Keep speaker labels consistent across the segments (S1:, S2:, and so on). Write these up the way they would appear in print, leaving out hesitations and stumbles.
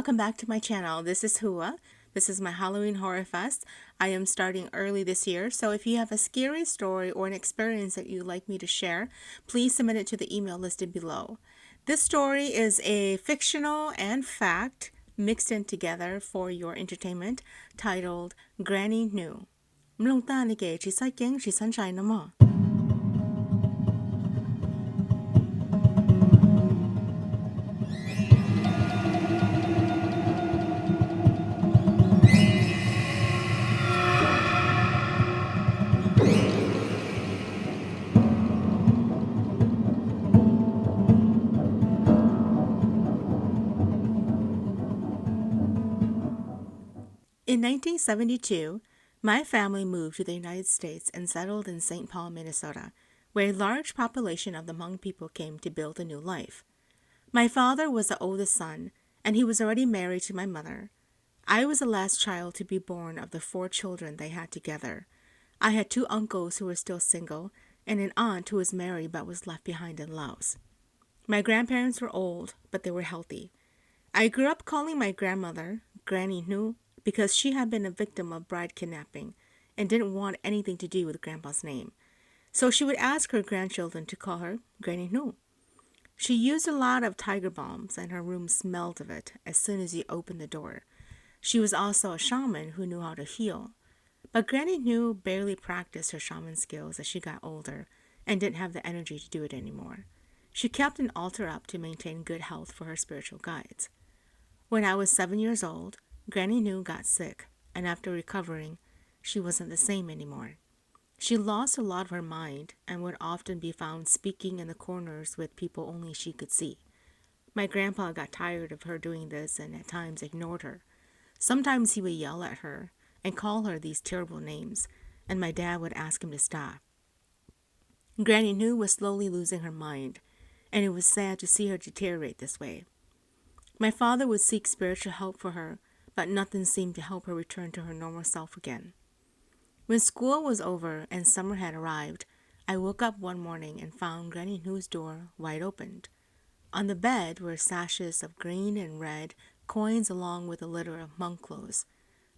S1: welcome back to my channel. This is Hua. This is my Halloween Horror Fest. I am starting early this year, so if you have a scary story or an experience that you'd like me to share, please submit it to the email listed below. This story is a fictional and fact mixed in together for your entertainment, titled Granny Knew. Mlongtanike chisaiking chisanchai nama. In 1972, my family moved to the United States and settled in St. Paul, Minnesota, where a large population of the Hmong people came to build a new life. My father was the oldest son, and he was already married to my mother. I was the last child to be born of the 4 children they had together. I had 2 uncles who were still single, and an aunt who was married but was left behind in Laos. My grandparents were old, but they were healthy. I grew up calling my grandmother Granny Nu because she had been a victim of bride kidnapping and didn't want anything to do with Grandpa's name. So she would ask her grandchildren to call her Granny Nu. She used a lot of tiger balms, and her room smelled of it as soon as you opened the door. She was also a shaman who knew how to heal. But Granny Nu barely practiced her shaman skills as she got older and didn't have the energy to do it anymore. She kept an altar up to maintain good health for her spiritual guides. When I was 7 years old, Granny Nu got sick, and after recovering, she wasn't the same anymore. She lost a lot of her mind and would often be found speaking in the corners with people only she could see. My grandpa got tired of her doing this and at times ignored her. Sometimes he would yell at her and call her these terrible names, and my dad would ask him to stop. Granny Nu was slowly losing her mind, and it was sad to see her deteriorate this way. My father would seek spiritual help for her, but nothing seemed to help her return to her normal self again. When school was over and summer had arrived, I woke up one morning and found Granny Nu's door wide open. On the bed were sashes of green and red coins along with a litter of monk clothes.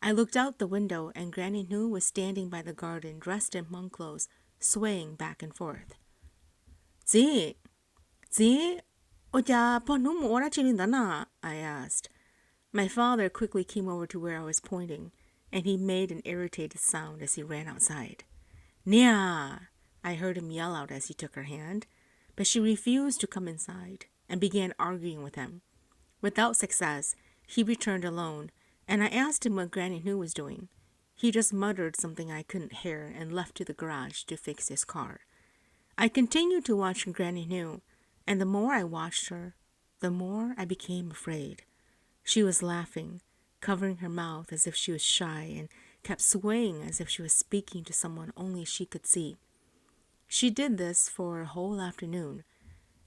S1: I looked out the window and Granny Nu was standing by the garden dressed in monk clothes, swaying back and forth. "Zi, oja ponum ora chilindana?" I asked. My father quickly came over to where I was pointing, and he made an irritated sound as he ran outside. "Nia!" I heard him yell out as he took her hand, but she refused to come inside and began arguing with him. Without success, he returned alone, and I asked him what Granny Nu was doing. He just muttered something I couldn't hear and left to the garage to fix his car. I continued to watch Granny Nu, and the more I watched her, the more I became afraid. She was laughing, covering her mouth as if she was shy, and kept swaying as if she was speaking to someone only she could see. She did this for a whole afternoon,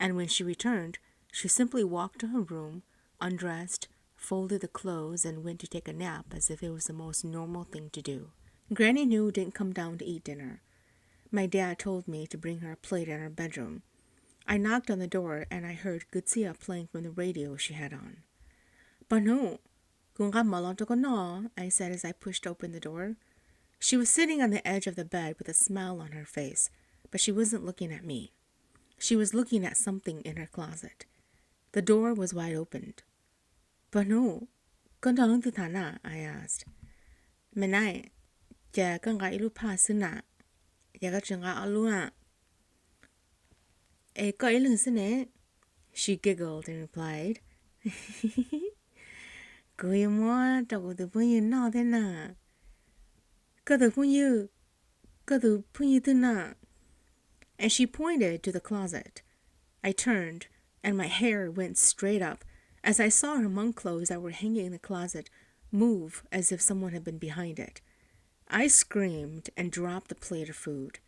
S1: and when she returned, she simply walked to her room, undressed, folded the clothes, and went to take a nap as if it was the most normal thing to do. Granny Nu didn't come down to eat dinner. My dad told me to bring her a plate in her bedroom. I knocked on the door, and I heard Gutsia playing from the radio she had on. "Panu, kung ka malonto ko no," I said as I pushed open the door. She was sitting on the edge of the bed with a smile on her face, but she wasn't looking at me. She was looking at something in her closet. The door was wide open. "Panu, kung tanong titana?" I asked. "Menai, ja kung ka ilu pasuna, ja ka chunga alua." "E ko ilu sine?" She giggled and replied, "Kuya mo tago the punyu no de na. Kadu punyu tu na." And she pointed to the closet. I turned, and my hair went straight up as I saw her monk clothes that were hanging in the closet move as if someone had been behind it. I screamed and dropped the plate of food.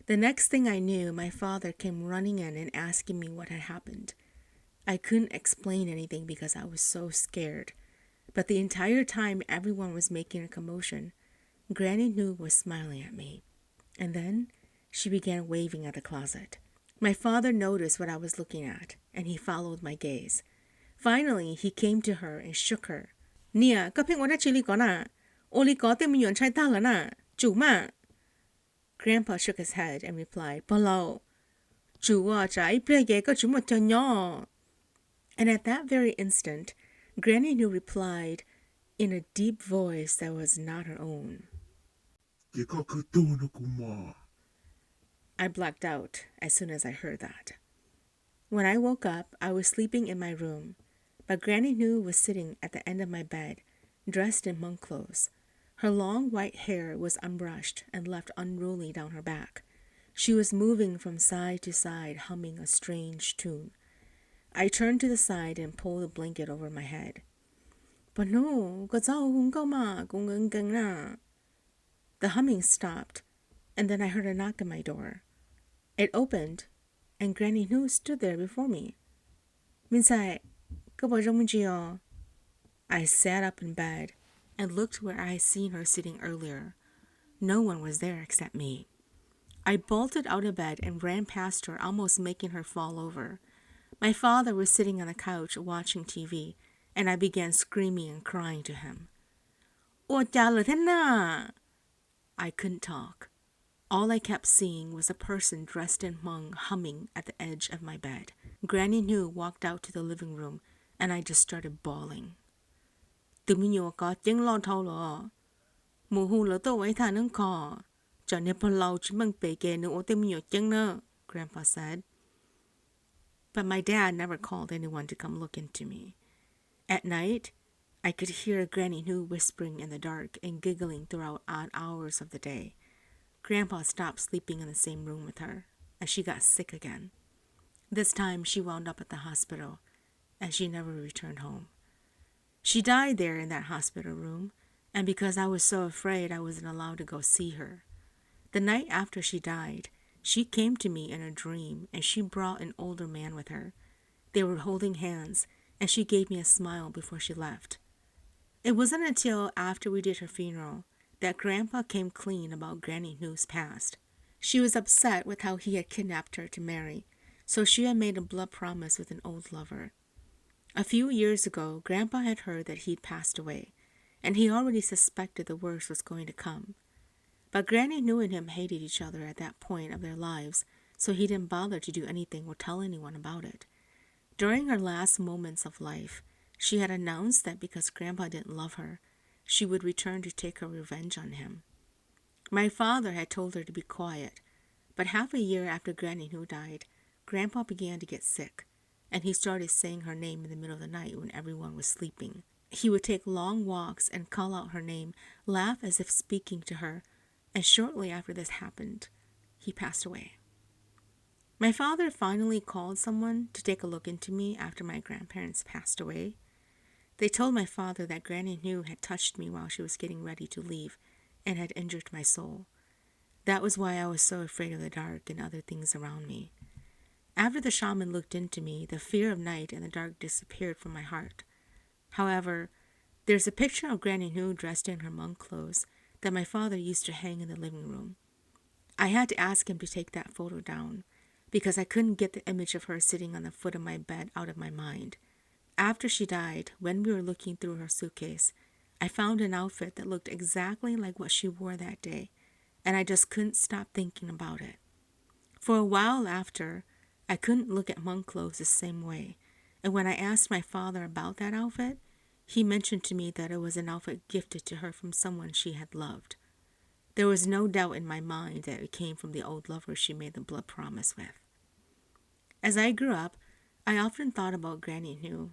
S1: The next thing I knew, my father came running in and asking me what had happened. I couldn't explain anything because I was so scared. But the entire time everyone was making a commotion, Granny Nu was smiling at me. And then she began waving at the closet. My father noticed what I was looking at, and he followed my gaze. Finally, he came to her and shook her. "Nia, có biết我在这里ก่อน啊? Oli có tên mình chạy ta了na, chủ嘛." Grandpa shook his head and replied, "Below. 主啊，在别个个主么叫鸟." And at that very instant, Granny New replied in a deep voice that was not her own. I blacked out as soon as I heard that. When I woke up, I was sleeping in my room, but Granny New was sitting at the end of my bed, dressed in monk clothes. Her long white hair was unbrushed and left unruly down her back. She was moving from side to side, humming a strange tune. I turned to the side and pulled a blanket over my head. "But no, the humming stopped, and then I heard a knock on my door. It opened, and Granny New stood there before me. "Minsai, I sat up in bed and looked where I had seen her sitting earlier. No one was there except me. I bolted out of bed and ran past her, almost making her fall over. My father was sitting on the couch watching TV, and I began screaming and crying to him. I couldn't talk. All I kept seeing was a person dressed in hmong humming at the edge of my bed. Granny New walked out to the living room, and I just started bawling. Grandpa said. But my dad never called anyone to come look into me. At night, I could hear Granny New whispering in the dark and giggling throughout odd hours of the day. Grandpa stopped sleeping in the same room with her, and she got sick again. This time she wound up at the hospital, and she never returned home. She died there in that hospital room, and because I was so afraid, I wasn't allowed to go see her. The night after she died, she came to me in a dream, and she brought an older man with her. They were holding hands, and she gave me a smile before she left. It wasn't until after we did her funeral that Grandpa came clean about Granny New's past. She was upset with how he had kidnapped her to marry, so she had made a blood promise with an old lover. A few years ago, Grandpa had heard that he'd passed away, and he already suspected the worst was going to come. But Granny New and him hated each other at that point of their lives, so he didn't bother to do anything or tell anyone about it. During her last moments of life, she had announced that because Grandpa didn't love her, she would return to take her revenge on him. My father had told her to be quiet, but half a year after Granny New died, Grandpa began to get sick, and he started saying her name in the middle of the night when everyone was sleeping. He would take long walks and call out her name, laugh as if speaking to her, and shortly after this happened, he passed away. My father finally called someone to take a look into me after my grandparents passed away. They told my father that Granny New had touched me while she was getting ready to leave and had injured my soul. That was why I was so afraid of the dark and other things around me. After the shaman looked into me, the fear of night and the dark disappeared from my heart. However, there's a picture of Granny New dressed in her monk clothes that my father used to hang in the living room. I had to ask him to take that photo down because I couldn't get the image of her sitting on the foot of my bed out of my mind. After she died, when we were looking through her suitcase, I found an outfit that looked exactly like what she wore that day, and I just couldn't stop thinking about it. For a while after, I couldn't look at monk clothes the same way, and when I asked my father about that outfit, he mentioned to me that it was an outfit gifted to her from someone she had loved. There was no doubt in my mind that it came from the old lover she made the blood promise with. As I grew up, I often thought about Granny New,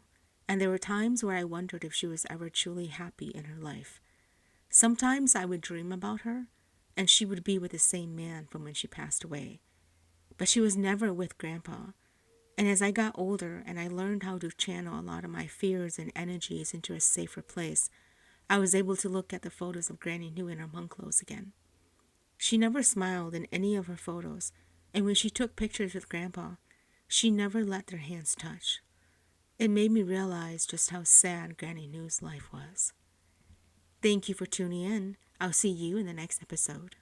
S1: and there were times where I wondered if she was ever truly happy in her life. Sometimes I would dream about her, and she would be with the same man from when she passed away. But she was never with Grandpa. And as I got older and I learned how to channel a lot of my fears and energies into a safer place, I was able to look at the photos of Granny New in her monk clothes again. She never smiled in any of her photos, and when she took pictures with Grandpa, she never let their hands touch. It made me realize just how sad Granny New's life was. Thank you for tuning in. I'll see you in the next episode.